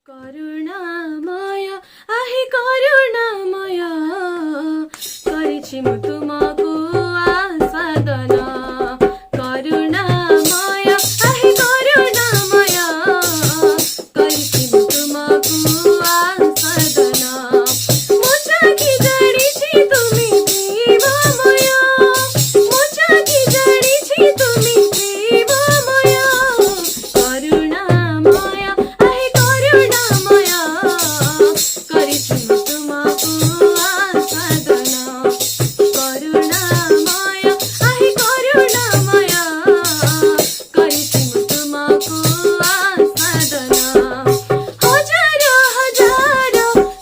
କରୁଣାମୟ ଆହି କରୁଣାମୟ କରିଛି ମୁଁ ତୁମକୁ ଆସ୍ୱାଦନ କରୁଣାମୟ ଆହି କରୁଣାମୟ କରିଛି ମୁଁ ତୁମକୁ ଆସ୍ୱାଦନ ମୁଁ ଚାଖି ଜାଣିଛି ତୁମେ ପ୍ରେମମୟ ମୁଁ ଚାଖି ଜାଣିଛି ତୁମେ ପ୍ରେମମୟ କରୁଣାମୟ ଆହି କରୁଣାମୟ କରିଛି ମୁଁ ତୁମକୁ ଆସ୍ୱାଦନ କରୁଣାମୟ ଆହି କରୁଣାମୟ କରିଛି ମୁଁ ତୁମକୁ ଆସ୍ୱାଦନ ହଜାର ହଜାର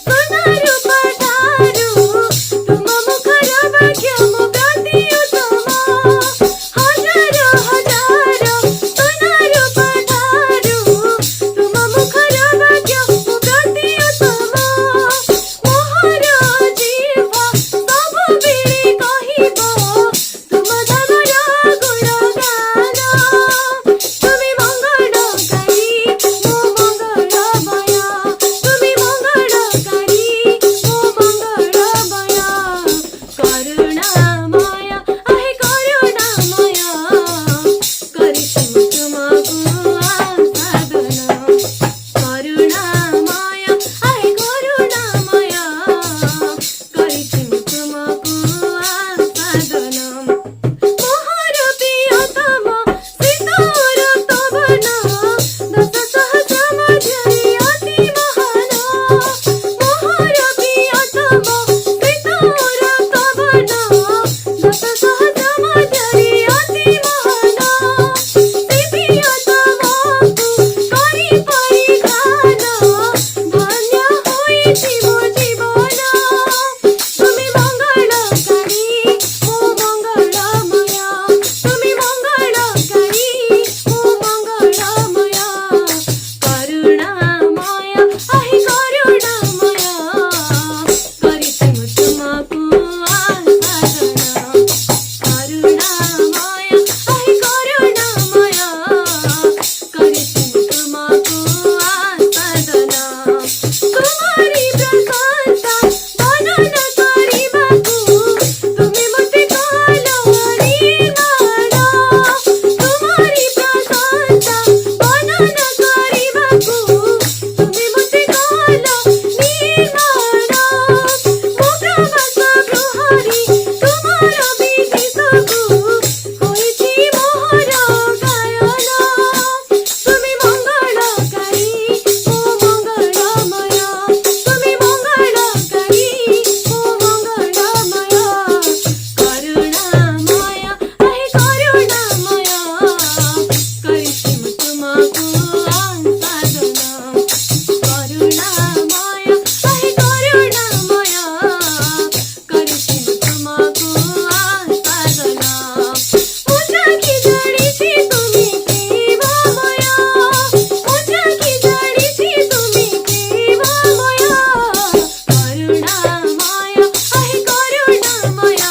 ସୁନାରୁ ପଠାରୁ ତୁମ ମୁଖର ବାକ୍ୟ ମୋ ପ୍ରତି ଉତ୍ତମ ହଜାର ହଜାର ସୁନାରୁ ପଠାରୁ ତୁମ ମୁଖର ବାକ୍ୟ ମୋ ପ୍ରତି ଉତ୍ତମ ମୋହର ଜିହ୍ୱା ସବୁବେଳେ କହିବ ତୁମ ଧାମର ଗୁଣଗାନ ତୁମେ ମଙ୍ଗଳକାରୀ ମୋ ମଙ୍ଗଳମୟ ତୁମେ ମଙ୍ଗଳକାରୀ ମୋ ମଙ୍ଗଳମୟ କରୁଣାମୟ ଆହି କରୁଣାମୟ କରିଛି ମୁଁ ତୁମକୁ ଆସ୍ୱାଦନ କରୁଣାମୟ ଆହି କରୁଣାମୟ କରିଛି ମୁଁ ତୁମକୁ ଆସ୍ୱାଦନ ମୋହର ପ୍ରିୟତମ ଶୀତର ତବନ ଦଶ ସହସ୍ର ମଧ୍ୟରେ ଅତି ମହାନ ମୋହର ପ୍ରିୟତମ ଶୀତର ତବନ ଦଶ ସହସ୍ର ମଧ୍ୟରେ ଅତି ମହାନ ସେ ପ୍ରିୟତମକୁ କରି ପରିଧାନ ଧନ୍ୟ ହୋଇଛି ମୋ ଜୀବନ ତୁମେ ମଙ୍ଗଳକାରୀ ମୋ ମଙ୍ଗଳମୟ ତୁମେ ମଙ୍ଗଳକାରୀ ମୋ ମଙ୍ଗଳମୟ କରୁଣାମୟ ଆହି କରୁଣାମୟ କରିଛି ମୁଁ ତୁମକୁ ଆସ୍ୱାଦନ କରୁଣାମୟ ଆହି କରୁଣାମୟ କରିଛି ମୁଁ ତୁମକୁ ଆସ୍ୱାଦନ ତୁମରି ପ୍ରଶଂସା ବର୍ଣ୍ଣନା କରିବାକୁ ତୁମେ ମୋତେ କଲ ନିର୍ମାଣ ତୁମରି ପ୍ରଶଂସା ବର୍ଣ୍ଣନା କରିବାକୁ ତୁମେ ମୋତେ କଲ ନିର୍ମାଣ ମୋ ପ୍ରବାସ ଗୃହରେ ତୁମର ବିଦିତକୁ ହୋଇଛି ମୋହର ଗାୟନ ତୁମେ ମଙ୍ଗଳକାରୀ ମୋ ମଙ୍ଗଳମୟ ତୁମେ ମଙ୍ଗଳକାରୀ ମୋ ମଙ୍ଗଳମୟ କରୁଣାମୟ ଆହି କରୁଣାମୟ କରିଛି ମୁଁ ତୁମକୁ ଆସ୍ୱାଦନ କରୁଣାମୟ ଆହି କରୁଣାମୟ କରିଛି ମୁଁ ତୁମକୁ ଆସ୍ୱାଦନ ମୁଁ ଚାଖି ଜାଣିଛି ତୁମେ ପ୍ରେମମୟ ମୁଁ ଚାଖି ଜାଣିଛି ତୁମେ ପ୍ରେମମୟ କରୁଣାମୟ ଆହି କରୁଣାମୟ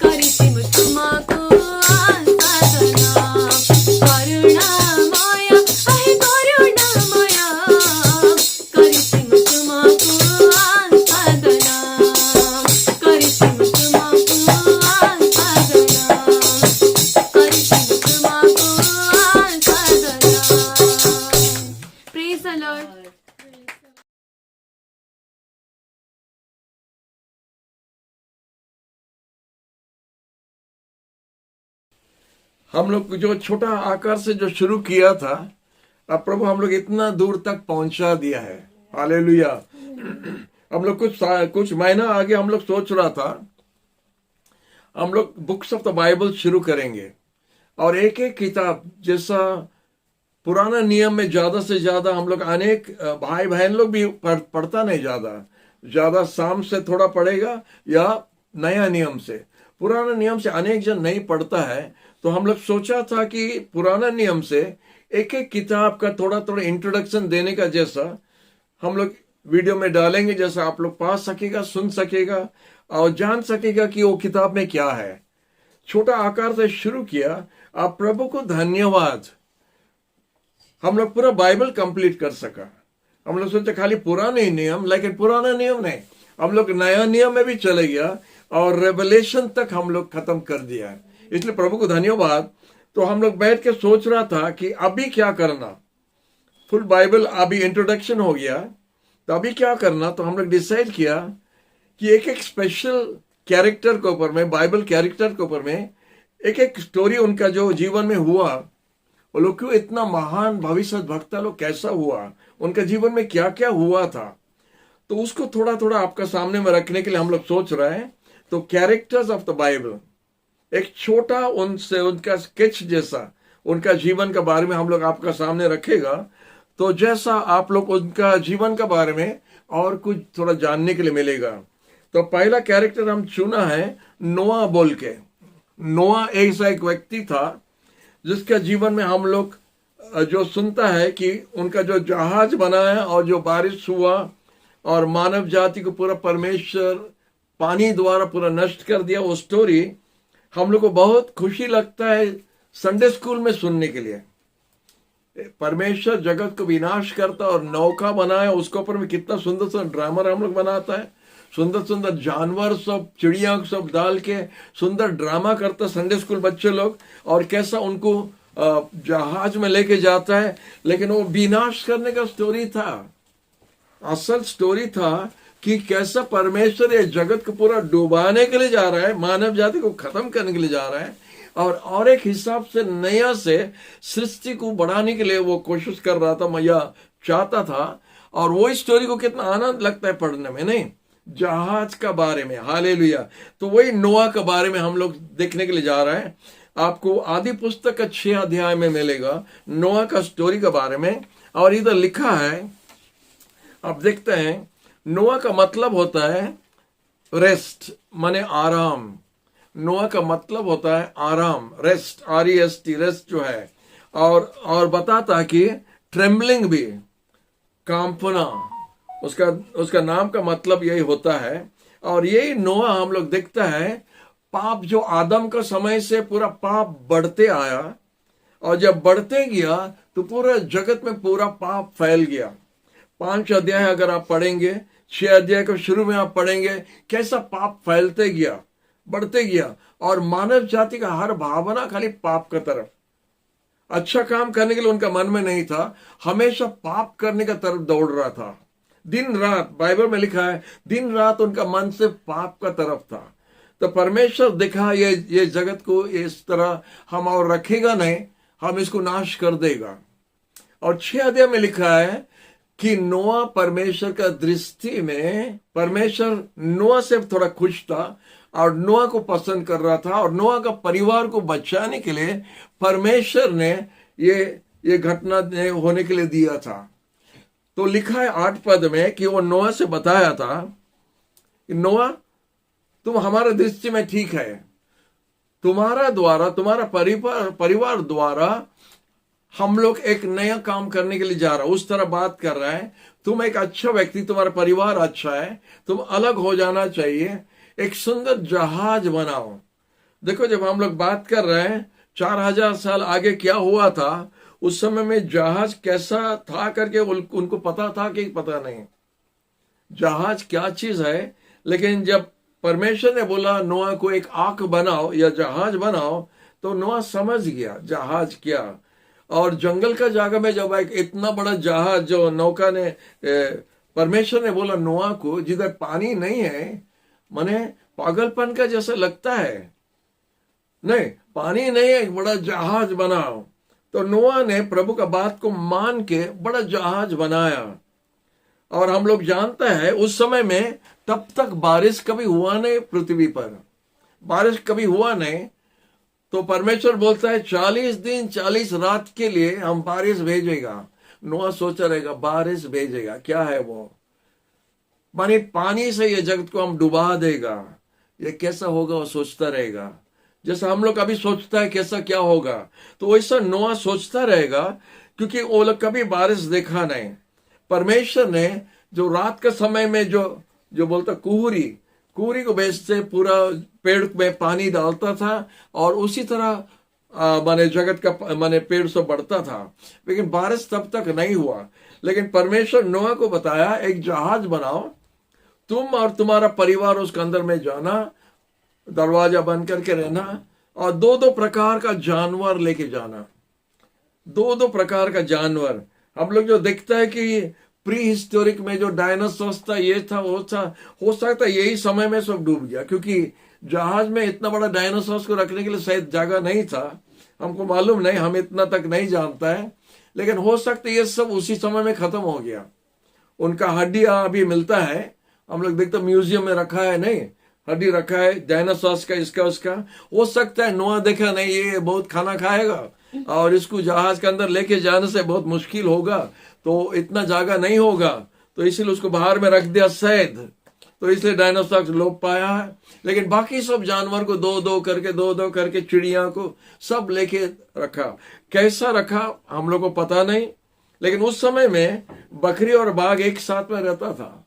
କରିଛି ମୁଁ ତୁମକୁ ଆସ୍ୱାଦନ କରୁଣାମୟ ଆହି କରୁଣାମୟ କରିଛି ମୁଁ ତୁମକୁ ଆସ୍ୱାଦନ କରିଛି ମୁଁ ତୁମକୁ ଆସ୍ୱାଦନ କରିଛି ମୁଁ ତୁମକୁ ଆସ୍ୱାଦନ ପ୍ରେଜ ଦ ଲର୍ଡ हम लोग जो छोटा आकार से जो शुरू किया था, अब प्रभु हम लोग इतना दूर तक पहुंचा दिया है। हालेलुया। हम लोग कुछ महीना आगे हम लोग सोच रहा था हम लोग बुक्स ऑफ द बाइबल शुरू करेंगे और एक एक किताब, जैसा पुराना नियम में ज्यादा से ज्यादा हम लोग अनेक भाई बहन लोग भी पढ़ता नहीं, ज्यादा शाम से थोड़ा पढ़ेगा या नया नियम से। पुराना नियम से अनेक जन नहीं पढ़ता है, तो हम लोग सोचा था कि पुराना नियम से एक एक किताब का थोड़ा थोड़ा इंट्रोडक्शन देने का जैसा हम लोग वीडियो में डालेंगे, जैसा आप लोग पा सकेगा, सुन सकेगा और जान सकेगा कि वो किताब में क्या है। छोटा आकार से शुरू किया। आप प्रभु को धन्यवाद, हम लोग पूरा बाइबल कंप्लीट कर सका। हम लोग सोचे खाली पुराने नियम, लेकिन पुराना नियम नहीं, हम लोग नया नियम में भी चले गया और रेवलेशन तक हम लोग खत्म कर दिया है। इसलिए प्रभु को धन्यवाद। तो हम लोग बैठ के सोच रहा था कि अभी क्या करना, फुल बाइबल अभी इंट्रोडक्शन हो गया, तो अभी क्या करना। तो हम लोग डिसाइड किया कि एक एक स्पेशल कैरेक्टर के ऊपर में, बाइबल कैरेक्टर के ऊपर में एक एक स्टोरी उनका जो जीवन में हुआ, वो लोग क्यों इतना महान भविष्य वक्ता लोग कैसा हुआ, उनका जीवन में क्या क्या हुआ था, तो उसको थोड़ा थोड़ा आपका सामने में रखने के लिए हम लोग सोच रहे हैं। तो कैरेक्टर्स ऑफ द बाइबल, एक छोटा उनसे उनका स्केच जैसा उनका जीवन के बारे में हम लोग आपका सामने रखेगा, तो जैसा आप लोग उनका जीवन के बारे में और कुछ थोड़ा जानने के लिए मिलेगा। तो पहला कैरेक्टर हम चुना है नोआ बोल के। नोआ ऐसा एक व्यक्ति था जिसका जीवन में हम लोग जो सुनता है कि उनका जो जहाज बनाया और जो बारिश हुआ और मानव जाति को पूरा परमेश्वर पानी द्वारा पूरा नष्ट कर दिया, वो स्टोरी हम लोग को बहुत खुशी लगता है संडे स्कूल में सुनने के लिए। परमेश्वर जगत को विनाश करता और नौका बनाया, उसके ऊपर में कितना सुंदर सुंदर ड्रामा हम लोग बनाता है, सुंदर सुंदर जानवर सब चिड़िया सब डाल के सुंदर ड्रामा करता संडे स्कूल बच्चे लोग, और कैसा उनको जहाज में लेके जाता है। लेकिन वो विनाश करने का स्टोरी था, असल स्टोरी था कि कैसा परमेश्वर ये जगत को पूरा डुबाने के लिए जा रहा है, मानव जाति को खत्म करने के लिए जा रहा है, और एक हिसाब से नया से सृष्टि को बढ़ाने के लिए वो कोशिश कर रहा था, मैया चाहता था। और वो स्टोरी को कितना आनंद लगता है पढ़ने में, नहीं, जहाज का बारे में, हालेलुया। तो वही नोआ के बारे में हम लोग देखने के लिए जा रहे हैं। आपको आदि पुस्तक का 6 अध्याय में मिलेगा नोआ का स्टोरी के बारे में। और इधर लिखा है, आप देखते हैं, नोआ का मतलब होता है रेस्ट, माने आराम। नोआ का मतलब होता है आराम, रेस्ट, REST, रेस्ट जो है। और बताता कि ट्रेम्बलिंग भी, कांपना, उसका नाम का मतलब यही होता है। और यही नोआ हम लोग देखता है, पाप जो आदम का समय से पूरा पाप बढ़ते आया, और जब बढ़ते गया तो पूरा जगत में पूरा पाप फैल गया। 5 अध्याय अगर आप पढ़ेंगे, 6 अध्याय के शुरू में आप पढ़ेंगे कैसा पाप फैलते गया, बढ़ते गया, और मानव जाति का हर भावना खाली पाप का तरफ, अच्छा काम करने के लिए उनका मन में नहीं था, हमेशा पाप करने का तरफ दौड़ रहा था। दिन रात, बाइबल में लिखा है, दिन रात उनका मन से पाप का तरफ था। तो परमेश्वर देखा ये जगत को इस तरह हम और रखेगा नहीं, हम इसको नाश कर देगा। और 6 अध्याय में लिखा है कि नोआ परमेश्वर का दृष्टि में, परमेश्वर नोआ से थोड़ा खुश था और नोआ को पसंद कर रहा था, और नोआ का परिवार को बचाने के लिए परमेश्वर ने ये घटना होने के लिए दिया था। तो लिखा है 8 पद में कि वो नोआ से बताया था कि नोआ, तुम हमारे दृष्टि में ठीक है, तुम्हारा द्वारा, तुम्हारा परिवार द्वारा हम लोग एक नया काम करने के लिए जा रहा है, उस तरह बात कर रहा है। तुम एक अच्छा व्यक्ति, तुम्हारा परिवार अच्छा है, तुम अलग हो जाना चाहिए, एक सुंदर जहाज बनाओ। देखो, जब हम लोग बात कर रहे हैं 4000 साल आगे क्या हुआ था, उस समय में जहाज कैसा था करके उनको पता था कि पता नहीं, जहाज क्या चीज है। लेकिन जब परमेश्वर ने बोला नोआ को एक आंख बनाओ या जहाज बनाओ, तो नोआ समझ गया जहाज क्या। और जंगल का जगह में जब एक इतना बड़ा जहाज जो नौका ने, परमेश्वर ने बोला नोआ को, जिधर पानी नहीं है, माने पागलपन का जैसा लगता है, नहीं पानी नहीं है, एक बड़ा जहाज बनाओ। तो नोआ ने प्रभु का बात को मान के बड़ा जहाज बनाया। और हम लोग जानते हैं उस समय में तब तक बारिश कभी हुआ नहीं, पृथ्वी पर बारिश कभी हुआ नहीं। तो परमेश्वर बोलता है 40 दिन 40 रात के लिए हम बारिश भेजेगा। नोआ सोचा रहेगा बारिश भेजेगा, क्या है वो, माने पानी से ये जगत को हम डुबा देगा, ये कैसा होगा वो सोचता रहेगा। जैसा हम लोग अभी सोचता है कैसा क्या होगा, तो वैसा नोआ सोचता रहेगा, क्योंकि वो लोग कभी बारिश देखा नहीं। परमेश्वर ने जो रात के समय में जो बोलता कुहरी को भेजते, पूरा पेड़ में पानी डालता था, और उसी तरह माने जगत का माने पेड़ सब बढ़ता था, लेकिन बारिश तब तक नहीं हुआ। लेकिन परमेश्वर नोआ को बताया एक जहाज बनाओ, तुम और तुम्हारा परिवार उसके अंदर में जाना, दरवाजा बंद करके रहना, और दो दो प्रकार का जानवर लेके जाना। दो दो प्रकार का जानवर हम लोग जो देखता है कि प्री हिस्टोरिक में जो डायनासोर्स था, ये था वो था, हो सकता है यही समय में सब डूब गया, क्योंकि जहाज में इतना बड़ा डायनासोर्स को रखने के लिए शायद जगह नहीं था। हमको मालूम नहीं, हम इतना तक नहीं जानता है, लेकिन हो सकता है ये सब उसी समय में खत्म हो गया। उनका हड्डियां अभी मिलता है, हम लोग देखते म्यूजियम में रखा है, नहीं हड्डी रखा है डायनासोर्स का, इसका उसका। हो सकता है नोआ देखा नहीं ये बहुत खाना खाएगा और इसको जहाज के अंदर लेके जाने से बहुत मुश्किल होगा, तो इतना जगह नहीं होगा, तो इसीलिए उसको बाहर में रख दिया शायद, तो इसलिए डायनासोर लोप पाया है। लेकिन बाकी सब जानवर को दो दो करके चिड़िया को सब लेके रखा। कैसा रखा हम लोग को पता नहीं, लेकिन उस समय में बकरी और बाघ एक साथ में रहता था।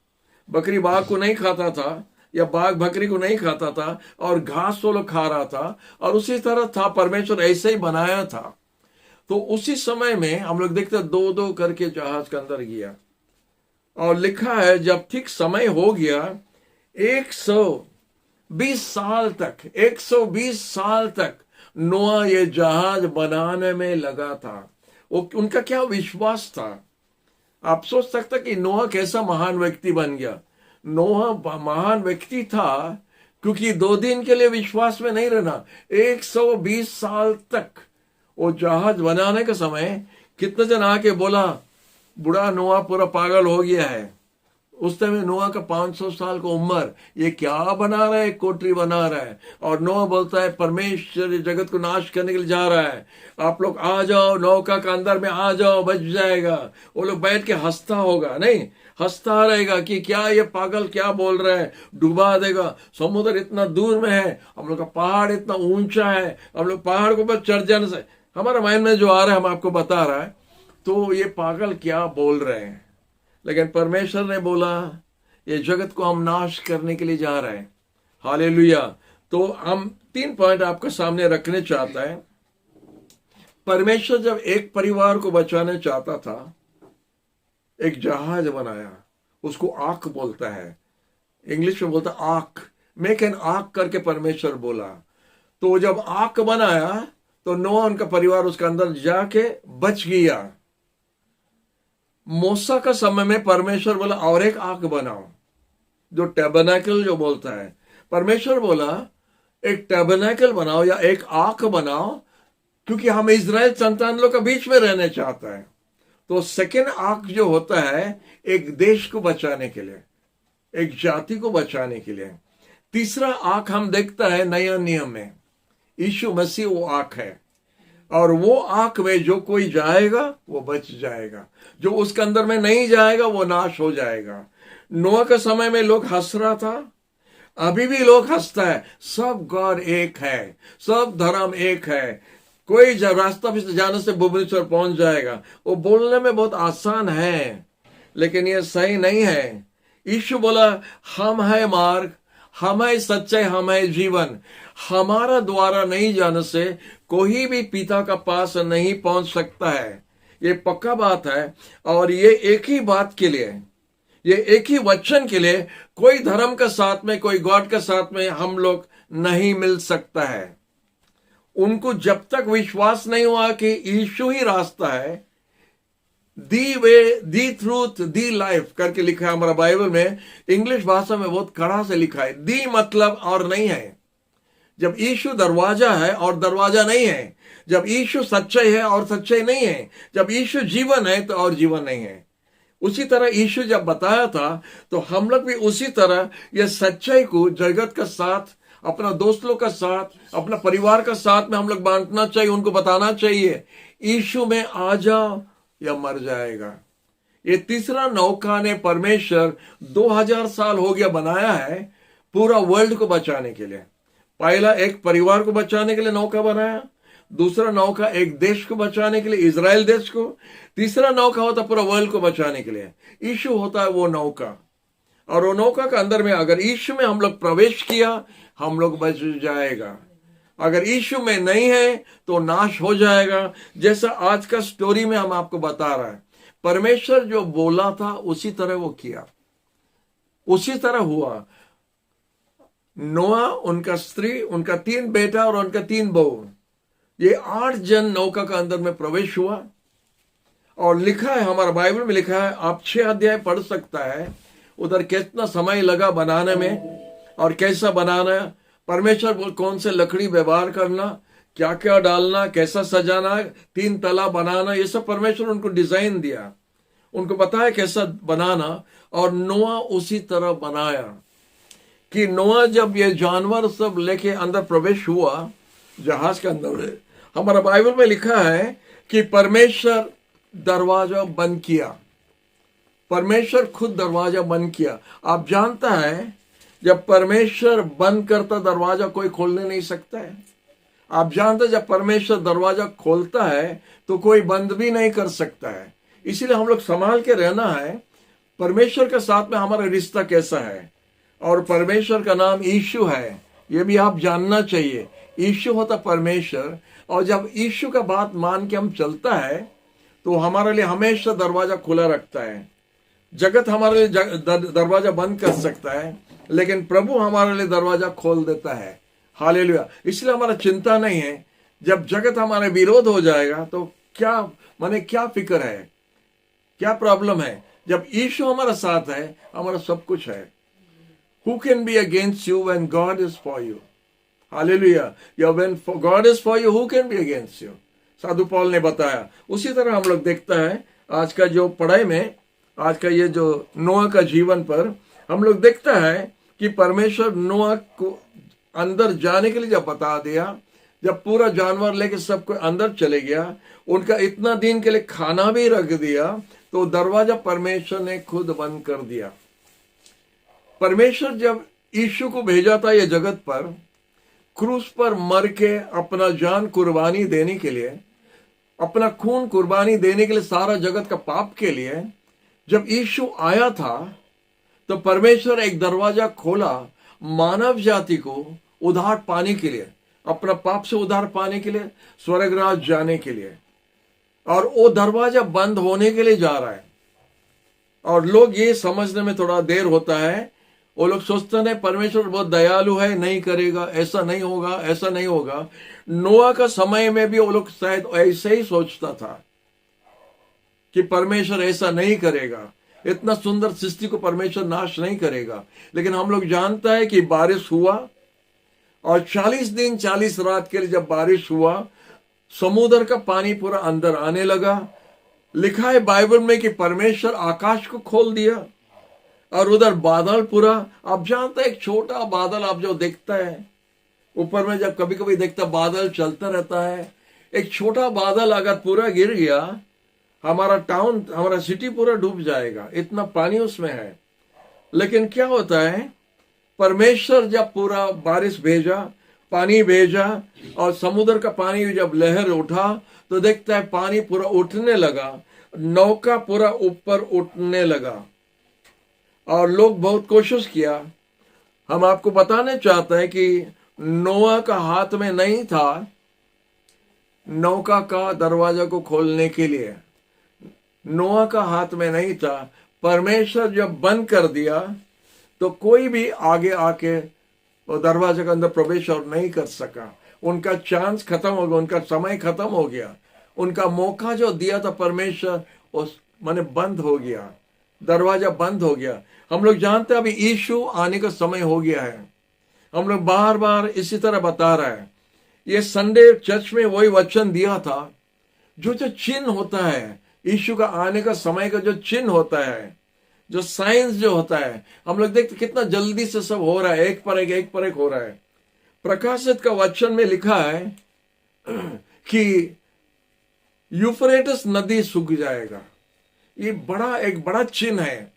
बकरी बाघ को नहीं खाता था, या बाघ बकरी को नहीं खाता था, और घास वो लोग खा रहा था, और उसी तरह था, परमेश्वर ऐसे ही बनाया था। तो उसी समय में हम लोग देखते दो दो करके जहाज के अंदर गया, और लिखा है जब ठीक समय हो गया 120 साल तक नोआ ये जहाज बनाने में लगा था। वो उनका क्या विश्वास था। आप सोच सकते कि नोआ कैसा महान व्यक्ति बन गया। नोआ महान व्यक्ति था क्योंकि 2 दिन के लिए विश्वास में नहीं रहना, 120 साल तक। वो जहाज बनाने के समय कितने जन आके बोला बुढ़ा नोआ पूरा पागल हो गया है। उस समय नोआ का 500 साल का उम्र, ये क्या बना रहा है, कोठरी बना रहा है। और नोआ बोलता है परमेश्वर जगत को नाश करने के लिए जा रहा है, आप लोग आ जाओ, नौका के अंदर में आ जाओ, बच जाएगा। वो लोग बैठ के हंसता होगा, नहीं हंसता रहेगा कि क्या ये पागल क्या बोल रहा है, डुबा देगा, समुद्र इतना दूर में है, हम लोग का पहाड़ इतना ऊंचा है, हम लोग पहाड़ को बस चढ़ जाने से। हमारा माइंड में जो आ रहा है हम आपको बता रहा है, तो ये पागल क्या बोल रहे हैं। लेकिन परमेश्वर ने बोला ये जगत को हम नाश करने के लिए जा रहे हैं। हालेलुया। तो हम 3 पॉइंट आपके सामने रखने चाहता है। परमेश्वर जब एक परिवार को बचाने चाहता था, एक जहाज बनाया, उसको आर्क बोलता है, इंग्लिश में बोलता आर्क, मेक एन आर्क करके परमेश्वर बोला। तो जब आर्क बनाया तो नोआ उनका परिवार उसके अंदर जाके बच गया। मूसा का समय में परमेश्वर बोला और एक आर्क बनाओ, जो टैबरनेकल जो बोलता है। परमेश्वर बोला एक टैबरनेकल बनाओ या एक आर्क बनाओ, क्योंकि हम इजराइल संतान लोग के बीच में रहने चाहता है। तो सेकेंड आर्क जो होता है एक देश को बचाने के लिए, एक जाति को बचाने के लिए। तीसरा आर्क हम देखता है नया नियम में, यीशु मसीह वो आर्क है, और वो आंख में जो कोई जाएगा वो बच जाएगा, जो उसके अंदर में नहीं जाएगा वो नाश हो जाएगा। नोआ के समय में लोग हंस रहा था, अभी भी लोग हंसता है। सब गॉड एक है, सब धर्म एक है। कोई रास्ता भी जाने से भुवनेश्वर पहुंच जाएगा। वो बोलने में बहुत आसान है, लेकिन ये सही नहीं है। यीशु बोला हम है मार्ग, हम है सच्चाई, हम है जीवन। हमारा द्वारा नहीं जाने से कोई भी पिता का पास नहीं पहुंच सकता है, ये पक्का बात है। और ये एक ही बात के लिए, ये एक ही वचन के लिए कोई धर्म के साथ में, कोई गॉड के साथ में हम लोग नहीं मिल सकता है। उनको जब तक विश्वास नहीं हुआ कि यीशु ही रास्ता है, दी वे, दी ट्रूथ, दी लाइफ करके लिखा है हमारा बाइबल में। इंग्लिश भाषा में बहुत कड़ा से लिखा है, दी मतलब और नहीं है। जब यीशु दरवाजा है और दरवाजा नहीं है, जब यीशु सच्चाई है और सच्चाई नहीं है, जब यीशु जीवन है तो और जीवन नहीं है। उसी तरह यीशु जब बताया था तो हम लोग भी उसी तरह ये सच्चाई को जगत के साथ, अपना दोस्त लोग का साथ, अपना परिवार का साथ में हम लोग बांटना चाहिए, उनको बताना चाहिए यीशु में आ जाओ या मर जाएगा। ये तीसरा नौका ने परमेश्वर 2000 साल हो गया बनाया है पूरा वर्ल्ड को बचाने के लिए। पहला एक परिवार को बचाने के लिए नौका बनाया, दूसरा नौका एक देश को बचाने के लिए, इजराइल देश को, तीसरा नौका होता पूरा वर्ल्ड को बचाने के लिए। यीशु होता है वो नौका, और वो नौका के अंदर में अगर यीशु में हम लोग प्रवेश किया हम लोग बच जाएगा। अगर यीशु में नहीं है तो नाश हो जाएगा। जैसा आज का स्टोरी में हम आपको बता रहा है, परमेश्वर जो बोला था उसी तरह वो किया, उसी तरह हुआ। नोआ, उनका स्त्री, उनका 3 बेटा और उनका 3 बहू, ये 8 जन नौका का अंदर में प्रवेश हुआ। और लिखा है, हमारा बाइबल में लिखा है, आप 6 अध्याय पढ़ सकता है, उधर कितना समय लगा बनाने में और कैसा बनाना, परमेश्वर कौन से लकड़ी व्यवहार करना, क्या क्या डालना, कैसा सजाना, 3 तला बनाना, ये सब परमेश्वर उनको डिजाइन दिया, उनको बताया कैसा बनाना। और नोआ उसी तरह बनाया कि नोआ जब ये जानवर सब लेके अंदर प्रवेश हुआ जहाज के अंदर, हमारा बाइबल में लिखा है कि परमेश्वर दरवाजा बंद किया, परमेश्वर खुद दरवाजा बंद किया। आप जानता है, जब परमेश्वर बंद करता दरवाजा कोई खोलने नहीं सकता है। आप जानते हैं, जब परमेश्वर दरवाजा खोलता है तो कोई बंद भी नहीं कर सकता है। इसीलिए हम लोग संभाल के रहना है परमेश्वर के साथ में हमारा रिश्ता कैसा है। और परमेश्वर का नाम यीशु है, ये भी आप जानना चाहिए। यीशु होता परमेश्वर, और जब यीशु का बात मान के हम चलता है तो हमारे लिए हमेशा दरवाजा खुला रखता है। जगत हमारे लिए दरवाजा बंद कर सकता है, लेकिन प्रभु हमारे लिए दरवाजा खोल देता है। हालेलुया। इसलिए हमारा चिंता नहीं है। जब जगत हमारे विरोध हो जाएगा तो क्या माने, क्या फिक्र है, क्या प्रॉब्लम है? जब यीशु हमारा साथ है, हमारा सब कुछ है। Who can be against you when God is for you? Hallelujah. Yeah, when God is for you, who can be against you? साधु पौल ने बताया। उसी तरह हम लोग देखता है आज का जो पढ़ाई में, आज का ये जो नोआ का जीवन पर हम लोग देखता है कि परमेश्वर नोआ को अंदर जाने के लिए जब बता दिया, जब पूरा जानवर लेके सबको अंदर चले गया, उनका इतना दिन के लिए खाना भी रख दिया, तो दरवाजा परमेश्वर ने खुद बंद कर दिया। परमेश्वर जब यीशु को भेजा था ये जगत पर, क्रूस पर मर के अपना जान कुर्बानी देने के लिए, अपना खून कुर्बानी देने के लिए, सारा जगत का पाप के लिए, जब यीशु आया था तो परमेश्वर एक दरवाजा खोला मानव जाति को उद्धार पाने के लिए, अपना पाप से उद्धार पाने के लिए, स्वर्गराज जाने के लिए। और वो दरवाजा बंद होने के लिए जा रहा है। और लोग ये समझने में थोड़ा देर होता है, वो लोग सोचते हैं परमेश्वर बहुत दयालु है, नहीं करेगा, ऐसा नहीं होगा, ऐसा नहीं होगा। नोआ का समय में भी वो लोग शायद ऐसे ही सोचता था कि परमेश्वर ऐसा नहीं करेगा, इतना सुंदर सृष्टि को परमेश्वर नाश नहीं करेगा। लेकिन हम लोग जानता है कि बारिश हुआ, और 40 दिन 40 रात के लिए जब बारिश हुआ, समुद्र का पानी पूरा अंदर आने लगा। लिखा है बाइबल में कि परमेश्वर आकाश को खोल दिया, और उधर बादल पूरा, आप जानते हैं एक छोटा बादल आप जो देखता है ऊपर में, जब कभी कभी देखता बादल चलता रहता है, एक छोटा बादल अगर पूरा गिर गया, हमारा टाउन, हमारा सिटी पूरा डूब जाएगा, इतना पानी उसमें है। लेकिन क्या होता है, परमेश्वर जब पूरा बारिश भेजा, पानी भेजा, और समुद्र का पानी जब लहर उठा, तो देखता है पानी पूरा उठने लगा, नौका पूरा ऊपर उठने लगा। और लोग बहुत कोशिश किया। हम आपको बताने चाहते हैं कि नोआ का हाथ में नहीं था नौका का दरवाजा को खोलने के लिए, नोआ का हाथ में नहीं था। परमेश्वर जब बंद कर दिया तो कोई भी आगे आके वो दरवाजे के अंदर प्रवेश और नहीं कर सका। उनका चांस खत्म हो गया, उनका समय खत्म हो गया, उनका मौका जो दिया था परमेश्वर उस माने बंद हो गया, दरवाजा बंद हो गया। हम लोग जानते हैं अभी यीशु आने का समय हो गया है। हम लोग बार बार इसी तरह बता रहा है। ये संडे चर्च में वही वचन दिया था, जो चिन्ह होता है, यीशु का आने का समय का जो चिन्ह होता है, जो साइंस जो होता है, हम लोग देखते कितना जल्दी से सब हो रहा है, एक पर एक हो रहा है। प्रकाशित का वचन में लिखा है कि यूफ्रेटिस नदी सूख जाएगा। ये एक बड़ा चिन्ह है,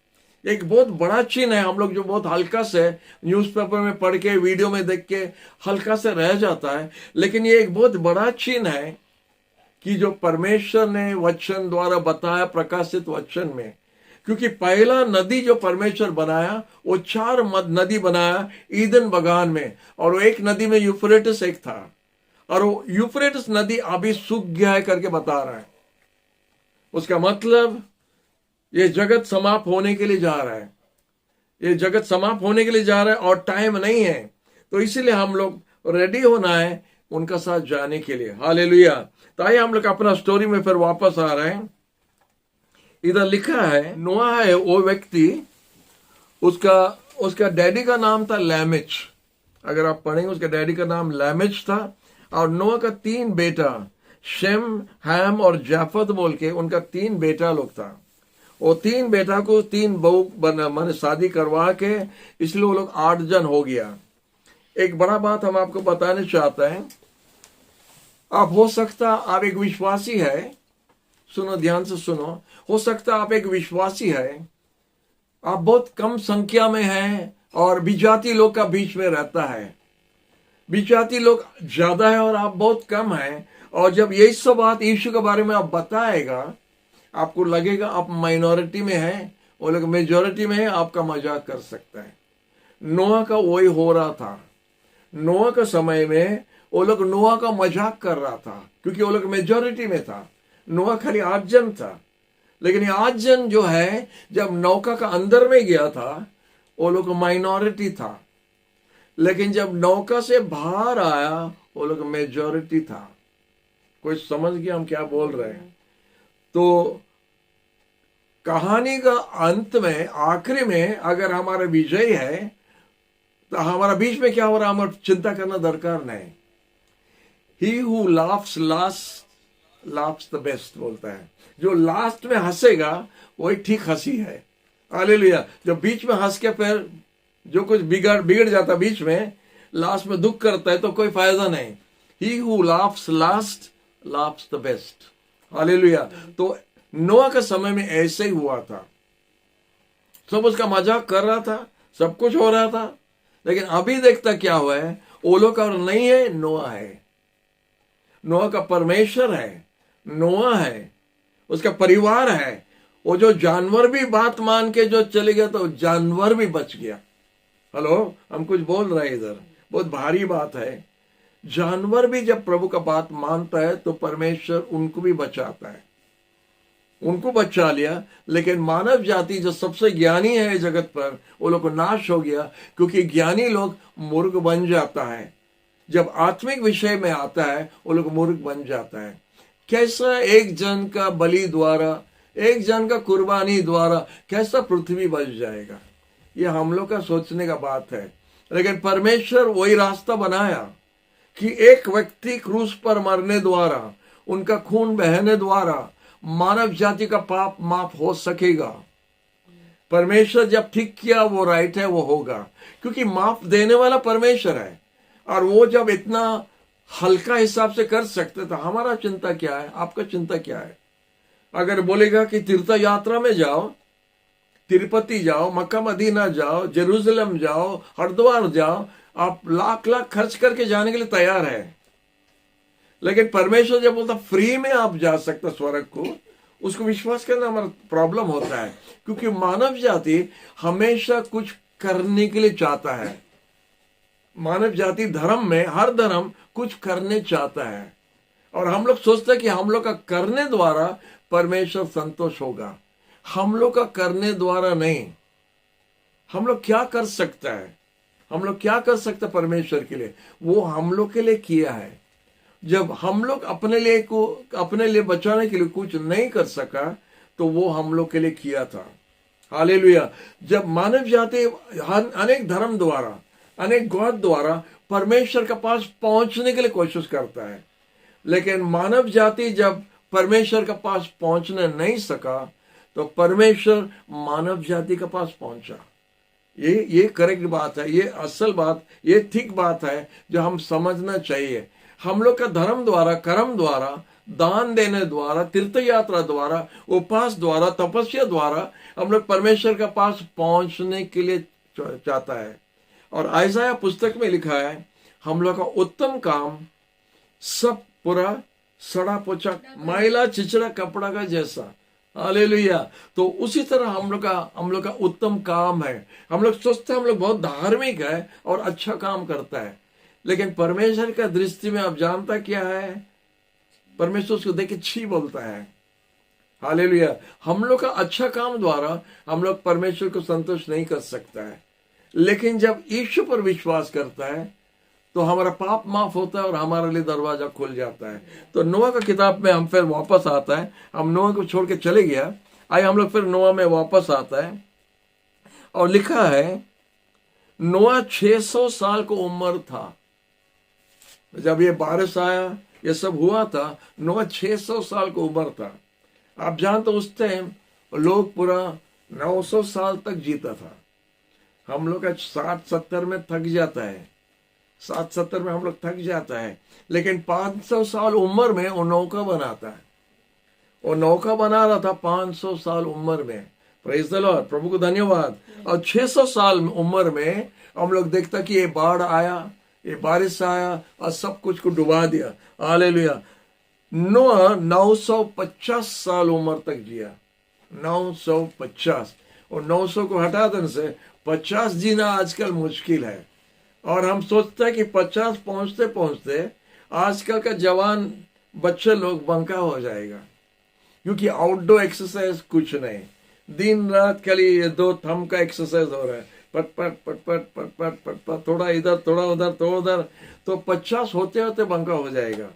एक बहुत बड़ा चिन्ह है। हम लोग जो बहुत हल्का से न्यूज़पेपर में पढ़ के, वीडियो में देख के हल्का से रह जाता है, लेकिन ये एक बहुत बड़ा चिन्ह है कि जो परमेश्वर ने वचन द्वारा बताया प्रकाशित वचन में। क्योंकि पहला नदी जो परमेश्वर बनाया वो 4 नदी बनाया ईदन बगान में, और एक नदी में यूफ्रेटिस एक था, और वो यूफ्रेटिस नदी अभी सूख गया है करके बता रहा है। उसका मतलब ये जगत समाप्त होने के लिए जा रहा है, ये जगत समाप्त होने के लिए जा रहा है और टाइम नहीं है। तो इसीलिए हम लोग रेडी होना है उनका साथ जाने के लिए। हालेलुया। तो आइए हम लोग अपना स्टोरी में फिर वापस आ रहे हैं। इधर लिखा है, नोआ है वो व्यक्ति, उसका डैडी का नाम था लैमिच। अगर आप पढ़ेंगे उसका डैडी का नाम लैमिच था। और नोआ का 3 बेटा, शेम, हैम और जाफत बोल के उनका 3 बेटा लोग था। वो 3 बेटा को 3 बहू मैंने शादी करवा के, इसलिए वो लोग 8 जन हो गया। एक बड़ा बात हम आपको बताने चाहते हैं। आप हो सकता आप एक विश्वासी है, सुनो ध्यान से सुनो, हो सकता आप एक विश्वासी है, आप बहुत कम संख्या में हैं और विजाति लोग का बीच में रहता है। विजाति लोग ज्यादा है और आप बहुत कम हैं। और जब यही सब बात यीशु के बारे में आप बताएगा, आपको लगेगा आप माइनॉरिटी में हैं, वो लोग मेजॉरिटी में है, आपका मजाक कर सकता है। नोआ का वही हो रहा था। नोआ के समय में वो लोग नोआ का मजाक कर रहा था, क्योंकि वो लोग मेजॉरिटी में था। नोआ खाली 8 जन था, लेकिन ये 8 जन जो है, जब नौका का अंदर में गया था वो लोग माइनॉरिटी था, लेकिन जब नौका से बाहर आया वो लोग मेजॉरिटी था। कोई समझ गया हम क्या बोल रहे हैं? तो कहानी का अंत में, आखिरी में अगर हमारा विजय है तो हमारा बीच में क्या हो रहा है हमें चिंता करना दरकार नहीं। He who laughs last laughs the best बोलता है। जो लास्ट में हंसेगा वही ठीक हंसी है। हालेलुया। जो बीच में हंस के फिर जो कुछ बिगड़ जाता बीच में, लास्ट में दुख करता है तो कोई फायदा नहीं। He who laughs last laughs the best. Hallelujah. तो नोआ के समय में ऐसे ही हुआ था। सब उसका मजाक कर रहा था, सब कुछ हो रहा था, लेकिन अभी देखता क्या हुआ है, वो लोग और नहीं है, नोआ है। नोआ का परमेश्वर है, नोआ है, उसका परिवार है। वो जो जानवर भी बात मान के जो चले गया तो जानवर भी बच गया। हेलो, हम कुछ बोल रहे हैं इधर, बहुत भारी बात है। जानवर भी जब प्रभु का बात मानता है तो परमेश्वर उनको भी बचाता है, उनको बचा लिया। लेकिन मानव जाति जो सबसे ज्ञानी है जगत पर, वो लोग को नाश हो गया, क्योंकि ज्ञानी लोग मूर्ख बन जाता है। जब आत्मिक विषय में आता है वो लोग मूर्ख बन जाता है। कैसा एक जन का बलि द्वारा, एक जन का कुर्बानी द्वारा कैसा पृथ्वी बच जाएगा, ये हम लोग का सोचने का बात है। लेकिन परमेश्वर वही रास्ता बनाया कि एक व्यक्ति क्रूस पर मरने द्वारा, उनका खून बहने द्वारा मानव जाति का पाप माफ हो सकेगा। परमेश्वर जब ठीक किया वो राइट है, वो होगा, क्योंकि माफ देने वाला परमेश्वर है। और वो जब इतना हल्का हिसाब से कर सकते तो हमारा चिंता क्या है, आपका चिंता क्या है? अगर बोलेगा कि तीर्थ यात्रा में जाओ, तिरुपति जाओ, मक्का मदीना जाओ, जेरूसलम जाओ, हरिद्वार जाओ, आप लाख लाख खर्च करके जाने के लिए तैयार है। लेकिन परमेश्वर जब बोलता फ्री में आप जा सकते स्वर्ग को, उसको विश्वास करना हमारा प्रॉब्लम होता है। क्योंकि मानव जाति हमेशा कुछ करने के लिए चाहता है। मानव जाति धर्म में, हर धर्म कुछ करने चाहता है, और हम लोग सोचते हैं कि हम लोग का करने द्वारा परमेश्वर संतोष होगा। हम लोग का करने द्वारा नहीं। हम लोग क्या कर सकता है, हम लोग क्या कर सकते परमेश्वर के लिए, वो हम लोग के लिए किया है। जब हम लोग अपने लिए बचाने के लिए कुछ नहीं कर सका तो वो हम लोग के लिए किया था। हालेलुया। जब मानव जाति अनेक धर्म द्वारा, अनेक गॉड द्वारा परमेश्वर के पास पहुंचने के लिए कोशिश करता है, लेकिन मानव जाति जब परमेश्वर के पास पहुंचने नहीं सका तो परमेश्वर मानव जाति के पास पहुंचा। ये करेक्ट बात है, ये असल बात, ये ठीक बात है जो हम समझना चाहिए। हम लोग का धर्म द्वारा, कर्म द्वारा, दान देने द्वारा, तीर्थ यात्रा द्वारा, उपवास द्वारा, तपस्या द्वारा हम लोग परमेश्वर के पास पहुंचने के लिए चाहता है। और आयसाया पुस्तक में लिखा है, हम लोग का उत्तम काम सब पूरा सड़ा पोछा मैला चिचड़ा कपड़ा का जैसा। हालेलुया। तो उसी तरह हम लोग का उत्तम काम है। हम लोग सोचते हैं हम लोग बहुत धार्मिक है और अच्छा काम करता है, लेकिन परमेश्वर का दृष्टि में आप जानता क्या है, परमेश्वर उसको देख के छी बोलता है। हालेलुया। हम लोग का अच्छा काम द्वारा हम लोग परमेश्वर को संतुष्ट नहीं कर सकता है, लेकिन जब यीशु पर विश्वास करता है तो हमारा पाप माफ होता है और हमारे लिए दरवाजा खुल जाता है। तो नोआ का किताब में हम फिर वापस आता है, हम नोआ को छोड़ के चले गया, आइए हम लोग फिर नोआ में वापस आता है और लिखा है नोआ 600 साल को उम्र था जब ये बारिश आया, ये सब हुआ था। नोआ 600 साल को उम्र था। आप जानते उस टाइम लोग पूरा 900 साल तक जीता था। हम लोग का 60-70 में थक जाता है, 60-70 में हम लोग थक जाता है, लेकिन 500 साल उम्र में वो नौका बनाता है। वो नौका बना रहा था 500 साल उम्र में। प्रेज द लॉर्ड, प्रभु को धन्यवाद। और 600 साल उम्र में हम लोग देखता कि ये बाढ़ आया, ये बारिश आया और सब कुछ को डुबा दिया। हालेलुया। नोआ 950 साल उम्र तक जिया, 950। और 900 को हटा देने से 50 जीना आजकल मुश्किल है। और हम सोचते हैं कि 50 पहुंचते पहुंचते आजकल का जवान बच्चे लोग बंका हो जाएगा, क्योंकि आउटडोर एक्सरसाइज कुछ नहीं, दिन रात खाली ये 2 थंब का एक्सरसाइज हो रहा है, पट पट पट पट पट पट पट पट, थोड़ा इधर थोड़ा उधर थोड़ा उधर, तो 50 होते होते बंका हो जाएगा।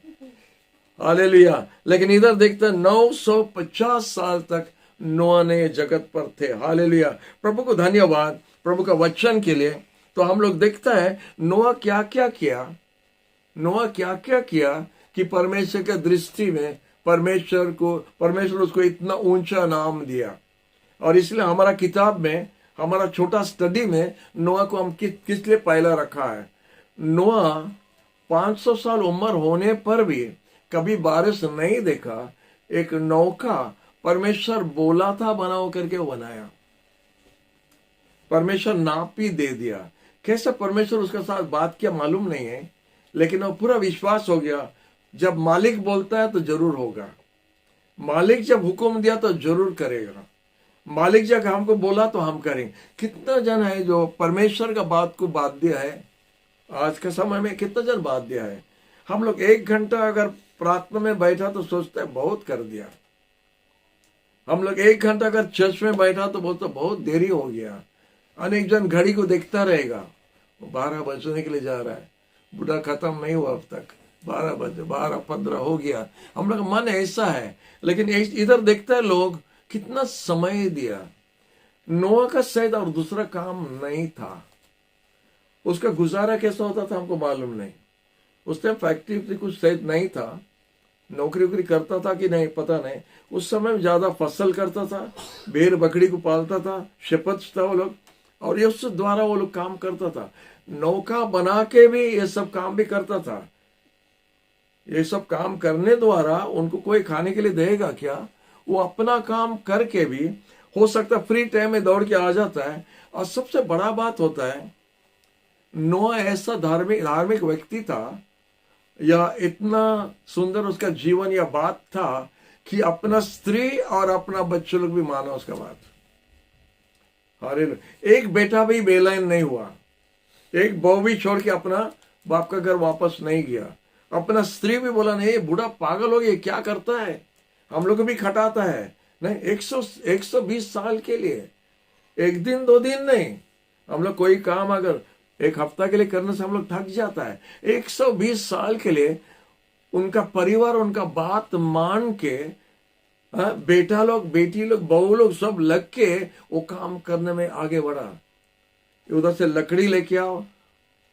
हालेलुया। लेकिन इधर देखते 950 साल तक नोआ ने जगत पर थे। हालेलुया। प्रभु को धन्यवाद प्रभु का वचन के लिए। तो हम लोग देखता है नोआ क्या क्या किया, नोआ क्या क्या किया कि परमेश्वर के दृष्टि में परमेश्वर उसको इतना ऊंचा नाम दिया। और इसलिए हमारा किताब में, हमारा छोटा स्टडी में नोआ को हम किस लिए पहला रखा है। नोआ 500 साल उम्र होने पर भी कभी बारिश नहीं देखा, एक नौका परमेश्वर बोला था बनाओ करके बनाया, परमेश्वर नाप ही दे दिया। कैसे परमेश्वर उसके साथ बात किया मालूम नहीं है, लेकिन वो पूरा विश्वास हो गया, जब मालिक बोलता है तो जरूर होगा, मालिक जब हुक्म दिया तो जरूर करेगा, मालिक जब हमको बोला तो हम करेंगे। कितना जन है जो परमेश्वर का बात को बात दिया है, आज के समय में कितना जन बात दिया है। हम लोग 1 घंटा अगर प्रार्थना में बैठा तो सोचते हैं बहुत कर दिया, हम लोग 1 घंटा अगर चर्च में बैठा तो बोलते बहुत देरी हो गया। अनेक जन घड़ी को देखता रहेगा, 12 बजने के लिए जा रहा है, बुढ़ा खत्म नहीं हुआ अब तक, 12 बजे 12-15 हो गया। हम लोग मन ऐसा है, लेकिन इधर देखता है लोग कितना समय दिया। नोआ का शायद और दूसरा काम नहीं था, उसका गुजारा कैसा होता था हमको मालूम नहीं। उस टाइम फैक्ट्री कुछ शायद नहीं था, नौकरी वोकरी करता था कि नहीं पता नहीं। उस समय ज्यादा फसल करता था, भेड़ बकरी को पालता था, शेपर्ड्स था वो लोग, और ये उसके द्वारा वो लोग काम करता था। नौका बना के भी ये सब काम भी करता था। ये सब काम करने द्वारा उनको कोई खाने के लिए देगा क्या? वो अपना काम करके भी हो सकता फ्री टाइम में दौड़ के आ जाता है। और सबसे बड़ा बात होता है, नोआ ऐसा धार्मिक व्यक्ति था, या इतना सुंदर उसका जीवन या बात था कि अपना स्त्री और अपना बच्चे लोग भी माना उसका बात। अरे एक बेटा भी बेलाइन नहीं हुआ, एक बहू भी छोड़ के अपना बाप का घर वापस नहीं गया, अपना स्त्री भी बोला नहीं बूढ़ा पागल हो गया क्या करता है, हम लोग भी खटाता है नहीं। 120 साल के लिए, 1 दिन 2 दिन नहीं, हम लोग कोई काम अगर 1 हफ्ता के लिए करने से हम लोग थक जाता है। 120 साल के लिए उनका परिवार उनका बात मान के, बेटा लोग बेटी लोग बहू लोग सब लग के वो काम करने में आगे बढ़ा। उधर से लकड़ी लेके आओ,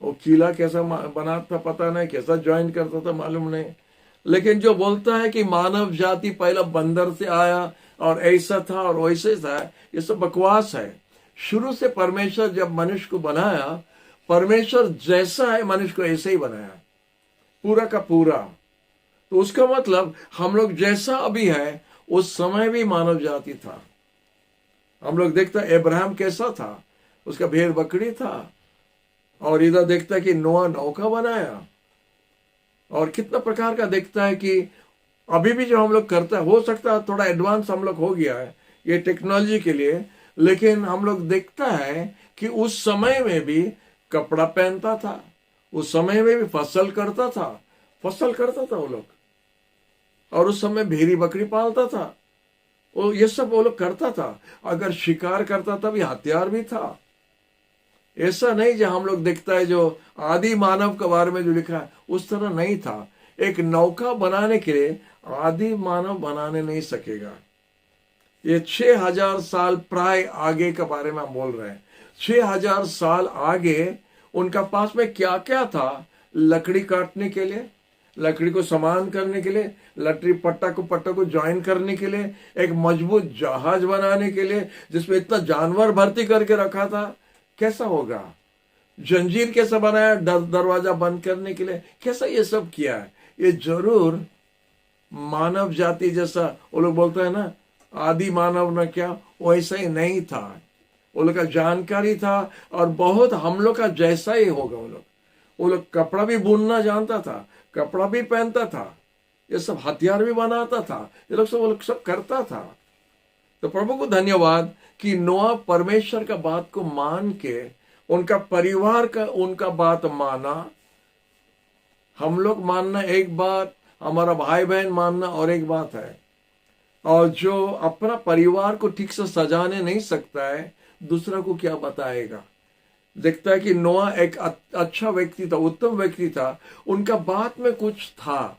वो कीला कैसा बनाता पता नहीं, कैसा ज्वाइन करता था मालूम नहीं। लेकिन जो बोलता है कि मानव जाति पहला बंदर से आया और ऐसा था और वैसे था, ये सब बकवास है। शुरू से परमेश्वर जब मनुष्य को बनाया, परमेश्वर जैसा है मनुष्य को ऐसे ही बनाया, पूरा का पूरा। तो उसका मतलब हम लोग जैसा अभी है उस समय भी मानव जाति था। हम लोग देखता है अब्राहम कैसा था, उसका भेड़ बकरी था, और इधर देखता है कि नोआ नौका बनाया, और कितना प्रकार का देखता है कि अभी भी जो हम लोग करता है, हो सकता है थोड़ा एडवांस हम लोग हो गया है ये टेक्नोलॉजी के लिए, लेकिन हम लोग देखता है कि उस समय में भी कपड़ा पहनता था, उस समय में भी फसल करता था वो लोग। और उस समय भेड़ी बकरी पालता था, वो ये सब वो लोग करता था। अगर शिकार करता था भी हथियार भी था। ऐसा नहीं जो हम लोग देखता है जो आदि मानव के बारे में जो लिखा है उस तरह नहीं था। एक नौका बनाने के लिए आदि मानव बनाने नहीं सकेगा। ये 6000 साल प्राय आगे के बारे में हम बोल रहे हैं। 6000 साल आगे उनका पास में क्या क्या था? लकड़ी काटने के लिए, लकड़ी को समान करने के लिए, लकड़ी पट्टा को ज्वाइन करने के लिए, एक मजबूत जहाज बनाने के लिए जिसमें इतना जानवर भर्ती करके रखा था। कैसा होगा? जंजीर कैसा बनाया दरवाजा बंद करने के लिए? कैसा ये सब किया है? ये जरूर मानव जाति जैसा वो लोग बोलते हैं ना, आदि मानव ना क्या, वैसा ही नहीं था। वो लोग का जानकारी था और बहुत हम लोग का जैसा ही होगा। वो लोग कपड़ा भी बुनना जानता था, कपड़ा भी पहनता था, ये सब हथियार भी बनाता था, ये लोग सब करता था। तो प्रभु को धन्यवाद कि नोआ परमेश्वर का बात को मान के उनका परिवार का उनका बात माना। हम लोग मानना एक बात, हमारा भाई बहन मानना और एक बात है। और जो अपना परिवार को ठीक से सजाने नहीं सकता है, दूसरा को क्या बताएगा? देखता है कि नोआ एक अच्छा व्यक्ति था, उत्तम व्यक्ति था, उनका बात में कुछ था,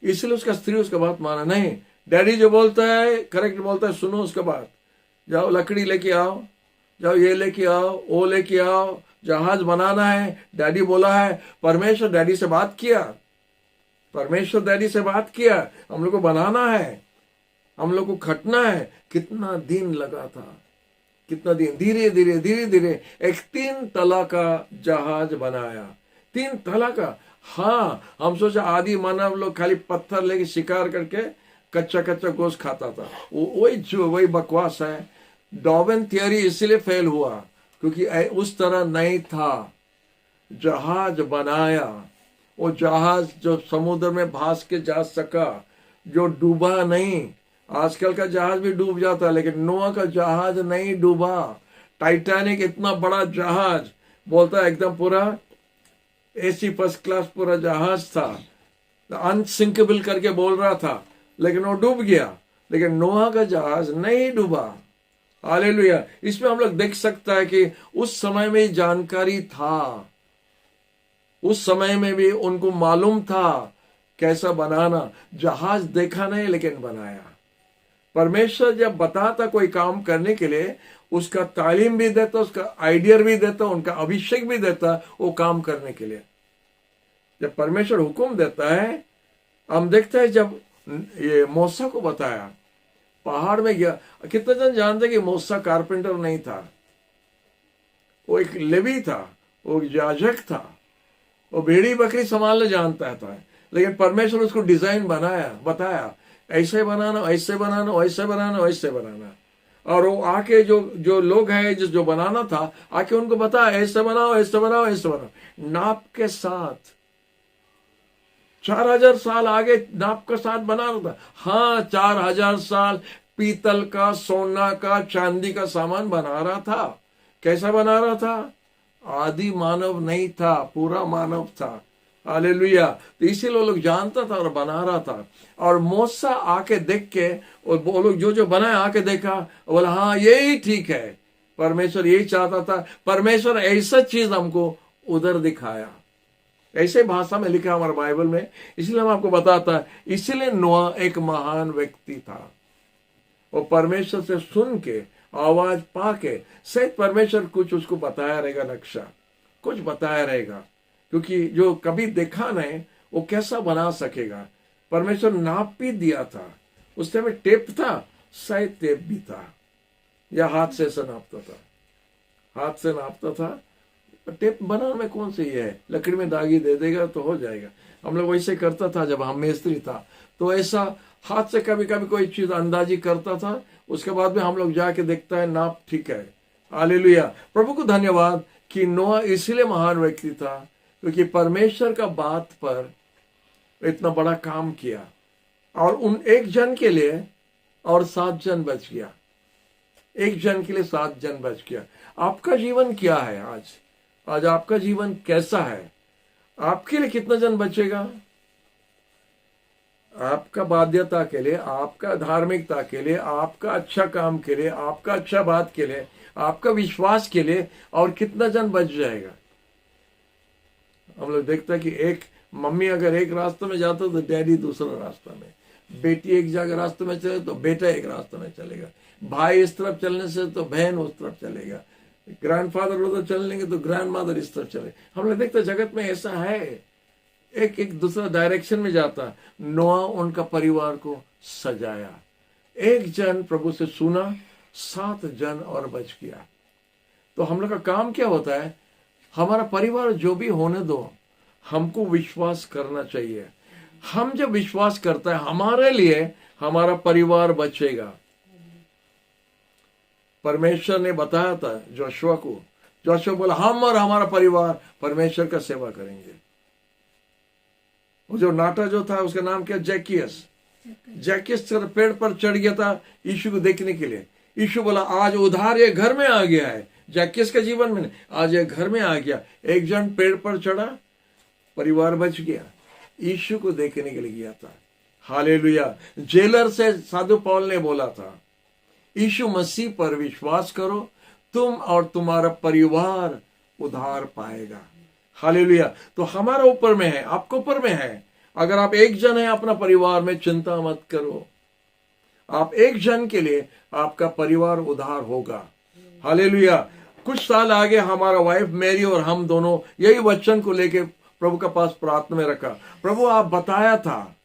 इसलिए उसका स्त्री उसका बात माना नहीं। डैडी जो बोलता है करेक्ट बोलता है, सुनो उसका बात। जाओ लकड़ी लेके आओ, जाओ ये लेके आओ, वो लेके आओ, जहाज बनाना है, डैडी बोला है। परमेश्वर डैडी से बात किया, परमेश्वर डैडी से बात किया, हम लोग को बनाना है, हम लोग को खटना है। कितना दिन लगा था, कितना दिन, धीरे धीरे एक 3 तला का जहाज बनाया। 3 तला का। हाँ, हम सोचा आदि मानव लोग खाली पत्थर लेके शिकार करके कच्चा गोश्त खाता था। वही बकवास है। डार्विन थियरी इसलिए फेल हुआ क्योंकि उस तरह नहीं था। जहाज बनाया, वो जहाज जो समुद्र में भास के जा सका, जो डूबा नहीं। आजकल का जहाज भी डूब जाता है, लेकिन नोआ का जहाज नहीं डूबा। टाइटैनिक इतना बड़ा जहाज, बोलता है एकदम पूरा एसी फर्स्ट क्लास पूरा जहाज था, अनसिंकेबल करके बोल रहा था, लेकिन वो डूब गया। लेकिन नोआ का जहाज नहीं डूबा। हालेलुया। इसमें हम लोग देख सकता है कि उस समय में जानकारी था, उस समय में भी उनको मालूम था कैसा बनाना। जहाज देखा नहीं लेकिन बनाया। परमेश्वर जब बताता कोई काम करने के लिए, उसका तालीम भी देता, उसका आइडिया भी देता, उनका अभिषेक भी देता वो काम करने के लिए। जब परमेश्वर हुक्म देता है, हम देखते हैं जब ये मूसा को बताया, पहाड़ में गया। कितने जन जानते कि मूसा कारपेंटर नहीं था, वो एक लेवी था, वो याजक था, वो भेड़ी बकरी संभालने जानता था। लेकिन परमेश्वर उसको डिजाइन बताया, ऐसे बनाना, ऐसे बनाना, वैसे बनाना, वैसे बनाना। और वो आके जो लोग हैं जो बनाना था, आके उनको बताया ऐसे बनाओ, ऐसे बनाओ, ऐसे बनाओ, नाप के साथ। 4000 साल आगे नाप के साथ बना रहा था। हाँ, 4000 साल पीतल का, सोना का, चांदी का सामान बना रहा था। कैसा बना रहा था? आदि मानव नहीं था, पूरा मानव था। हालेलुया। तो इसीलिए लोग जानता था और बना रहा था। और मूसा आके देख के, और वो लोग जो बनाया आके देखा, बोला हाँ यही ठीक है, परमेश्वर यही चाहता था। परमेश्वर ऐसा चीज हमको उधर दिखाया। ऐसे भाषा में लिखा हमारे बाइबल में, इसलिए हम आपको बताता है। इसलिए नोआ एक महान व्यक्ति था। वो परमेश्वर से सुन के, आवाज पाके, शायद परमेश्वर कुछ उसको बताया रहेगा, नक्शा कुछ बताया रहेगा, क्योंकि जो कभी देखा नहीं वो कैसा बना सकेगा। परमेश्वर नाप भी दिया था। उस टाइम में टेप था, शायद टेप भी था, या हाथ से ऐसा नापता था, हाथ से नापता था। टेप बनाने में कौन सी है, लकड़ी में दागी दे देगा तो हो जाएगा। हम लोग वैसे करता था जब हम मेस्त्री था, तो ऐसा हाथ से कभी कभी कोई चीज अंदाजी करता था, उसके बाद में हम लोग जाके देखता है नाप ठीक है। हालेलुया। प्रभु को धन्यवाद कि नोआ इसलिए महान व्यक्ति था क्योंकि परमेश्वर का बात पर इतना बड़ा काम किया, और उन एक जन के लिए और 7 जन बच गया। एक जन के लिए 7 जन बच गया। आपका जीवन क्या है आज? आज आपका जीवन कैसा है? आपके लिए कितना जन बचेगा? आपका बाध्यता के लिए, आपका धार्मिकता के लिए, आपका अच्छा काम के लिए, आपका अच्छा बात के लिए, आपका विश्वास के लिए, और कितना जन बच जाएगा? हम लोग देखते हैं कि एक मम्मी अगर एक रास्ते में जाता तो डैडी दूसरा रास्ता में, बेटी एक जगह रास्ते में चले तो बेटा एक रास्ते में चलेगा, भाई इस तरफ चलने से तो बहन उस तरफ चलेगा, ग्रैंडफादर उधर चल लेंगे तो ग्रैंड मदर इस तरफ चले। हम लोग देखते जगत में ऐसा है, एक एक दूसरा डायरेक्शन में जाता। नोआ उनका परिवार को सजाया, एक जन प्रभु से सुना, 7 जन और बच गया। तो हम लोग का काम क्या होता है? हमारा परिवार जो भी होने दो, हमको विश्वास करना चाहिए। हम जब विश्वास करता है, हमारे लिए हमारा परिवार बचेगा। परमेश्वर ने बताया था जोशुआ को, जोशुआ बोला हम और हमारा परिवार परमेश्वर का सेवा करेंगे। वो जो नाटा जो था उसका नाम क्या? जैकियस। जैकियस पेड़ पर चढ़ गया था यीशु को देखने के लिए। यीशु बोला आज उधार ये घर में आ गया है। जैकियस के जीवन में आज ये घर में आ गया। एक जन पेड़ पर चढ़ा, परिवार बच गया, यीशु को देखने के लिए गया था। हालेलुया। जेलर से साधु पौल ने बोला था यीशु मसीह पर विश्वास करो, तुम और तुम्हारा परिवार उधार पाएगा। हालेलुया। तो हमारा ऊपर में है, आपको ऊपर में है। अगर आप एक जन है अपना परिवार में, चिंता मत करो। आप एक जन के लिए आपका परिवार उधार होगा। हालेलुया। कुछ साल आगे हमारा वाइफ मेरी और हम दोनों यही वचन को लेके प्रभु के पास प्रार्थना में रखा। प्रभु आप बताया था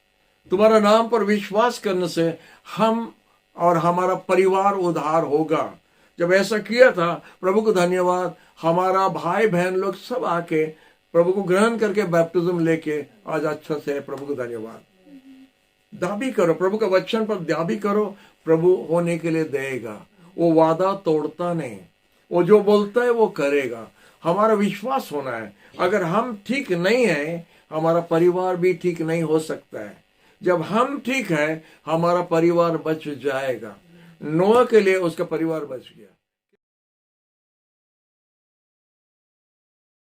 तुम्हारा नाम पर विश्वास करने से हम और हमारा परिवार उधार होगा। जब ऐसा किया था, प्रभु को धन्यवाद, हमारा भाई बहन लोग सब आके प्रभु को ग्रहण करके बैप्टिज्म लेके आज अच्छा से है। प्रभु को धन्यवाद। दाबी करो, प्रभु का वचन पर दाबी करो, प्रभु होने के लिए देगा। वो वादा तोड़ता नहीं, वो जो बोलता है वो करेगा। हमारा विश्वास होना है। अगर हम ठीक नहीं है, हमारा परिवार भी ठीक नहीं हो सकता है। जब हम ठीक है, हमारा परिवार बच जाएगा। नोआ के लिए उसका परिवार बच गया।